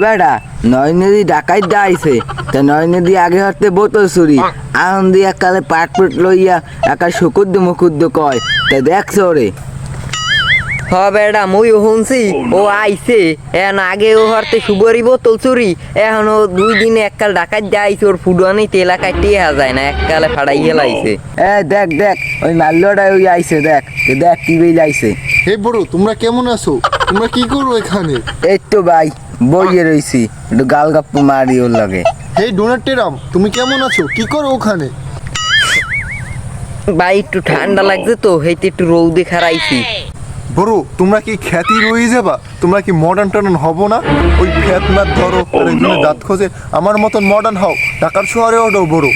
বেটা নয় নদী ডাকাইত দাইছে তা নয় নদী আগে হতে বোতল চুরি আহন দিয়ে কালে পাটপুট লইয়া একা শুকুদ্দ মুকুদ্দ কয় তা দেখছো রে হ বেড়া মুই শুনছি ও আইছে এখন আগে ও হরতে সুবরি বোতল চুরি এখন ও 2 দিনে এককাল ডাকাত যাইছে ওর ফুডানি তেলা কাটিয়ে যায় না এককালে ফাড়াই হেলাইছে দেখ দেখ ওই মাল্যটা ওই আইছে দেখ দেখ কি বেল আইছে হে বড়, তোমরা কেমন আছো? তোমরা কি করো এখানে? এই তো ভাই বইয়ে রইছি একটু গাল গাপ্পু মারি ওর লাগে হে ডোনাল্ড ট্রাম্প, তুমি কেমন আছো? কি করো ওখানে? ভাই একটু ঠান্ডা লাগছে তো হেইতে একটু রৌদে খারাইছি বড়, তোমরা কি খ্যাতি রয়ে যাবা? তোমরা কি মডার্ন টর্ন হবো না? ওই ফ্যাত ম্যাথ ধরো আর একজনের দাঁত খোঁজে আমার মতন মডার্ন হও, ঢাকার শহরে ওঠো বড়।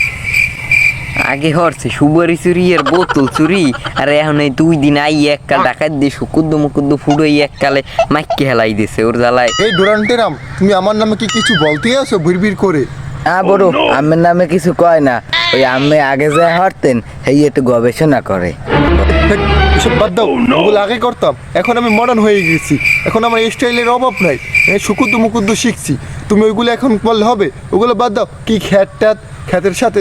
আগে হরছে সুবরি চুরি আর বোতল চুরি আর এখন এই 2 দিন আই এককাল ডাকাত দিয়ে শুকুদ্দ মুকুদ্দ ফুডোই এককালে মাইকে হেলাই দিছে ওর জ্বালায়। এই ডোনাল্ড ট্রাম্প, তুমি আমার নামে কি কিছু বলতে আসো ভিড় করে? হ্যাঁ বড় আমের নামে কিছু কয় না ওই আম্মে আগে যা হরতেন সেই একটু গবেষণা করে হেট, এসব বাদ দাও, ওগুলো আগে করতাম, এখন আমি মডার্ন হয়ে গেছি, এখন আমার স্টাইলের অভাব নাই, শুকুদ্দ মুকুদ্দ শিখছি। তুমি ওইগুলো এখন বললে হবে? ওগুলো বাদ দাও। কি খ্যাতের সাথে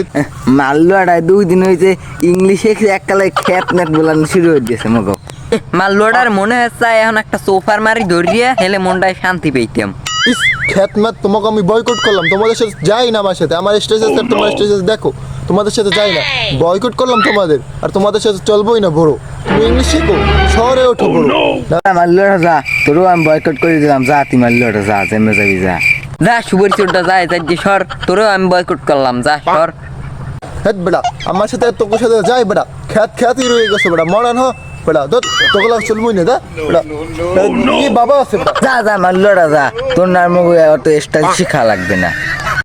মারলো আড়াই 2 দিন হয়েছে ইংলিশে এককালে খ্যাত ন্যাট বলানো শুরু হয়ে গেছে মগ মাল্লোডার মনে হচ্ছে এখন একটা সোফার মারি ধরিয়া হেলে মনটায় শান্তি পেইতাম। ইস, খ্যাত ম্যাথ তোমাকে আমি বয়কট করলাম, তোমাদের সাথে যাই না আমার সাথে, আমার স্টেজ আছে তোমার স্টেজ দেখো, তোমাদের সাথে যাই না, বয়কট করলাম তোমাদের, আর তোমাদের সাথে চলবোই না বড়। তুমি ইংলিশ শিখো, শহরে ওঠো বড়। মারলোটা যা তোরও আমি বয়কট করে দিলাম যা তুই মারলোটা যা জেমে যাবি যা যা সুবরি চোরটা যায় যে সর তোরেও আমি বয়কট করলাম যা সর। হ্যাঁ বেটা, আমার সাথে তোর সাথে যাই বেটা, খ্যাতই রয়ে গেছে বেটা, মডার্ন হ বেটা, তোগুলা চলবোই না, দা বেটা বাবা আছে বেটা। যা যা মারলোটা যা তোর নাম অত স্টাইল শিখা লাগবে না